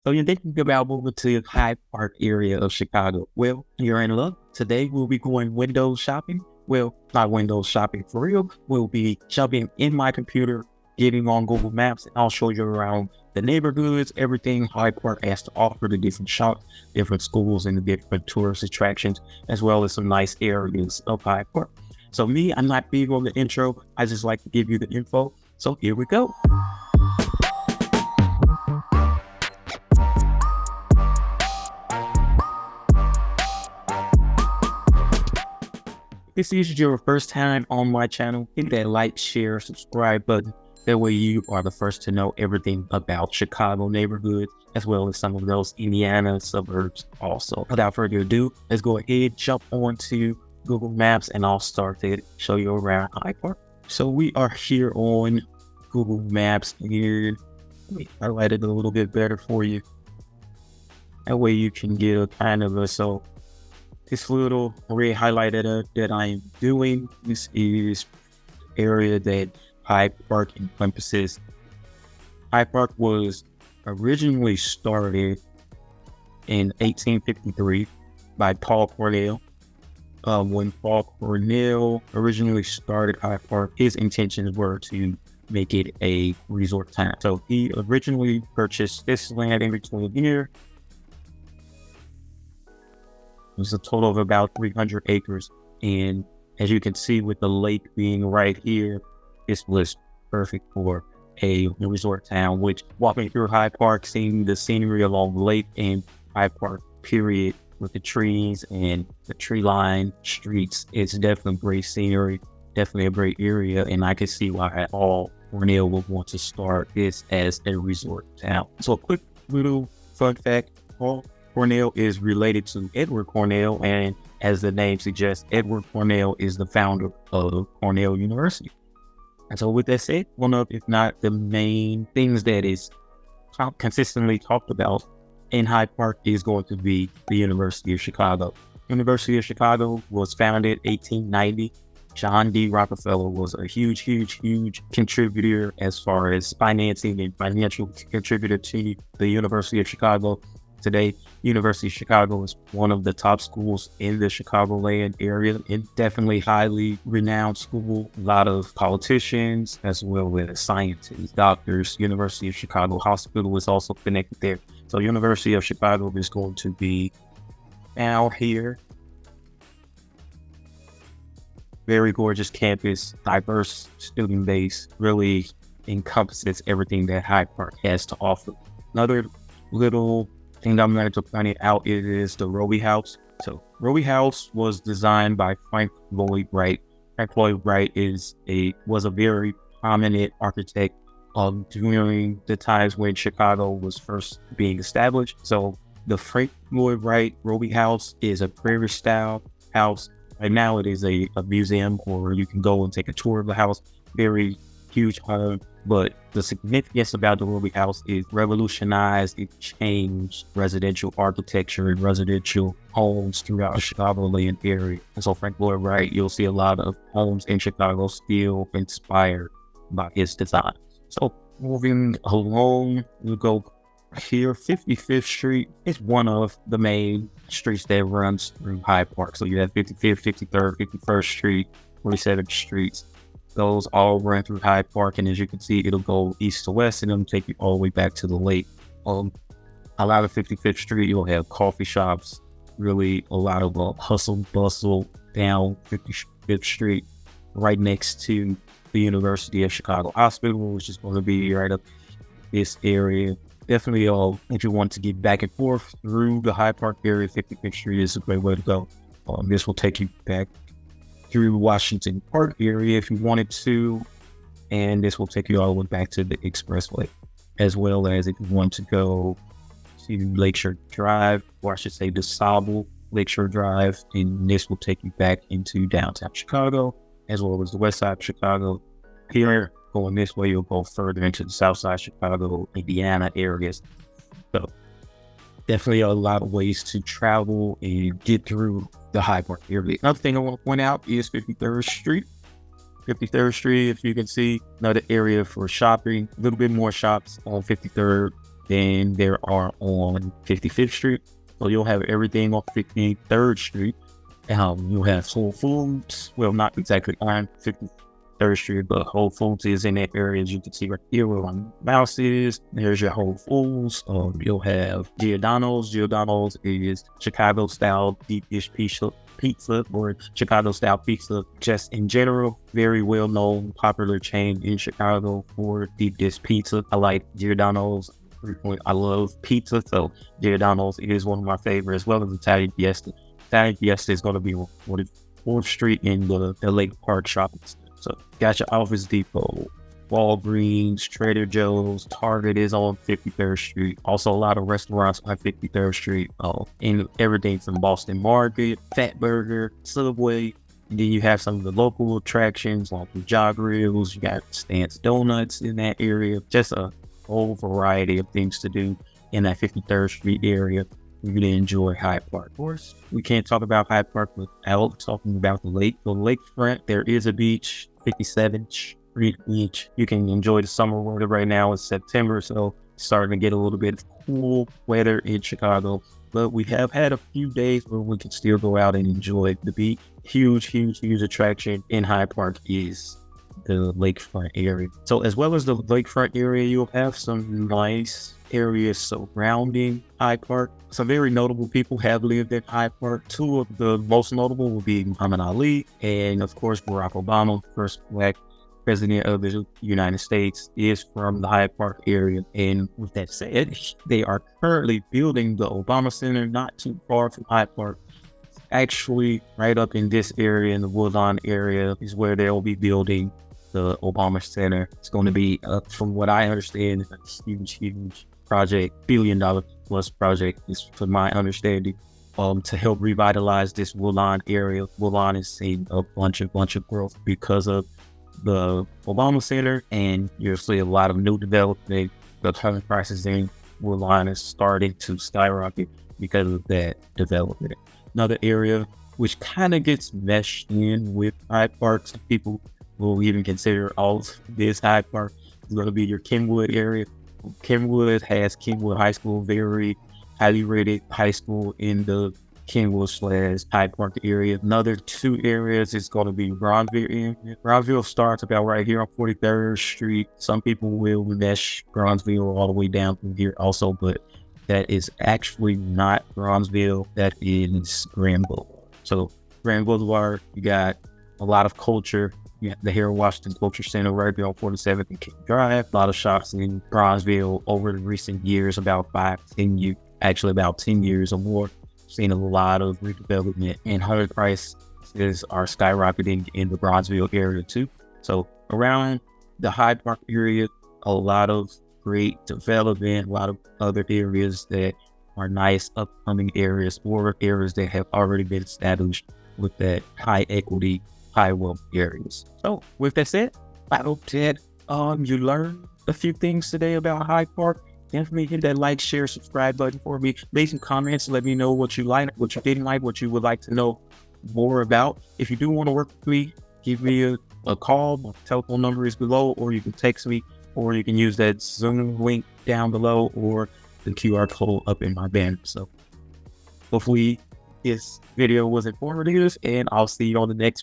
So you're thinking about moving to the Hyde Park area of Chicago. Well, you're in luck. Today we'll be going window shopping. Well, not window shopping for real. We'll be shopping in my computer, getting on Google Maps, and I'll show you around the neighborhoods, everything Hyde Park has to offer, the different shops, different schools, and the different tourist attractions, as well as some nice areas of Hyde Park. So me, I'm not big on the intro. I just like to give you the info. So here we go. If this is your first time on my channel, hit that like, share, subscribe button. That way you are the first to know everything about Chicago neighborhoods, as well as some of those Indiana suburbs also. Without further ado, let's go ahead, jump onto Google Maps, and I'll start to show you around Hyde Park. So we are here on Google Maps here. Let me highlight it a little bit better for you. That way you can get a kind of this little red highlighted that I am doing. This is the area that Hyde Park encompasses. Hyde Park was originally started in 1853 by Paul Cornell. When Paul Cornell originally started Hyde Park, his intentions were to make it a resort town. So he originally purchased this land in between here. It was a total of about 300 acres. And as you can see with the lake being right here, this was perfect for a resort town, which walking through Hyde Park, seeing the scenery along the lake and Hyde Park period with the trees and the tree lined streets, it's definitely great scenery, definitely a great area. And I can see why Paul Cornell would want to start this as a resort town. So a quick little fun fact, Paul Cornell is related to Edward Cornell, and as the name suggests, Edward Cornell is the founder of Cornell University. And so with that said, one of, if not the main things that is consistently talked about in Hyde Park is going to be the University of Chicago. University of Chicago was founded 1890. John D. Rockefeller was a huge contributor as far as financing and financial contributor to the University of Chicago. Today, University of Chicago is one of the top schools in the Chicagoland area. It's definitely highly renowned school. A lot of politicians, as well as scientists, doctors. University of Chicago Hospital is also connected there. So University of Chicago is going to be out here. Very gorgeous campus, diverse student base, really encompasses everything that Hyde Park has to offer. Another little thing that I'm going to point out is the Roby House. So Roby House was designed by Frank Lloyd Wright. Frank Lloyd Wright was a very prominent architect during the times when Chicago was first being established. So the Frank Lloyd Wright Roby House is a prairie style house. Right now it is a museum, or you can go and take a tour of the house. Very huge home. But the significance about the Roby House is revolutionized. It changed residential architecture and residential homes throughout the Chicagoland area. And so Frank Lloyd Wright, you'll see a lot of homes in Chicago still inspired by his design. So moving along, we'll go here. 55th Street is one of the main streets that runs through Hyde Park. So you have 55th, 53rd, 51st Street, 47th Streets. Those all run through Hyde Park, and as you can see, it'll go east to west, and it'll take you all the way back to the lake. A lot of 55th Street, you'll have coffee shops, really a lot of hustle bustle down 55th Street, right next to the University of Chicago Hospital, which is going to be right up this area. Definitely, if you want to get back and forth through the Hyde Park area, 55th Street is a great way to go. This will take you back through Washington Park area if you wanted to, and this will take you all the way back to the expressway, as well as if you want to go to Lakeshore Drive, or I should say DeSable Lakeshore Drive, and this will take you back into downtown Chicago, as well as the west side of Chicago. Here, going this way, you'll go further into the south side of Chicago, Indiana areas. So definitely a lot of ways to travel and get through the Hyde Park area. Another thing I want to point out is 53rd Street. 53rd Street, if you can see, another area for shopping. A little bit more shops on 53rd than there are on 55th Street. So you'll have everything on 53rd Street. You'll have Whole Foods. Well, not exactly on 53rd Street, but Whole Foods is in that area, as you can see right here where my mouse is. There's your Whole Foods. You'll have Giordano's. Giordano's is Chicago-style deep dish pizza, or Chicago-style pizza. Just in general, very well-known, popular chain in Chicago for deep dish pizza. I like Giordano's. I love pizza, so Giordano's is one of my favorites, as well as Italian Fiesta. Italian Fiesta is going to be on 4th Street in the Lake Park shopping center. So, got your Office Depot, Walgreens, Trader Joe's, Target is on 53rd Street. Also, a lot of restaurants on 53rd Street. And everything from Boston Market, Fat Burger, Subway. And then you have some of the local attractions like the Jog Grills. You got Stance Donuts in that area. Just a whole variety of things to do in that 53rd Street area. You're going to enjoy Hyde Park. Of course, we can't talk about Hyde Park without talking about the lake. The lakefront, there is a beach, 57th Street Beach. You can enjoy the summer weather right now. It's September, so it's starting to get a little bit of cool weather in Chicago. But we have had a few days where we can still go out and enjoy the beach. Huge attraction in Hyde Park is the lakefront area. So as well as the lakefront area, you'll have some nice areas surrounding Hyde Park. Some very notable people have lived in Hyde Park. Two of the most notable will be Muhammad Ali and, of course, Barack Obama, first Black president of the United States, is from the Hyde Park area. And with that said, they are currently building the Obama Center not too far from Hyde Park. Actually, right up in this area, in the Woodlawn area, is where they'll be building the Obama Center. It's going to be, from what I understand, a huge project, $1 billion plus project, is from my understanding, to help revitalize this Woodlawn area. Woodlawn is seeing a bunch of growth because of the Obama Center, and you'll see a lot of new development. The housing prices in Woodlawn is starting to skyrocket because of that development. Another area which kind of gets meshed in with Hyde Park, some people will even consider all of this Hyde Park, is going to be your Kenwood area. Kenwood has Kenwood High School, very highly rated high school in the Kenwood/Hyde Park area. Another two areas is going to be Bronzeville area. Bronzeville starts about right here on 43rd Street. Some people will mesh Bronzeville all the way down from here also, but that is actually not Bronzeville. That is Grand Boulevard. So Grand Boulevard, you got a lot of culture. You have the Harold Washington Culture Center right there on 47th and King Drive. A lot of shops in Bronzeville over the recent years, about 10 years or more. Seen a lot of redevelopment, and home prices are skyrocketing in the Bronzeville area too. So around the Hyde Park area, a lot of great development, a lot of other areas that are nice upcoming areas, or areas that have already been established with that high equity, high wealth areas. So with that said, I hope that you learned a few things today about Hyde Park. Definitely hit that like, share, subscribe button for me. Make some comments. Let me know what you like, what you didn't like, what you would like to know more about. If you do want to work with me, give me a call. My telephone number is below, or you can text me, or you can use that Zoom link down below, or the QR code up in my banner. So hopefully this video was informative, and I'll see you on the next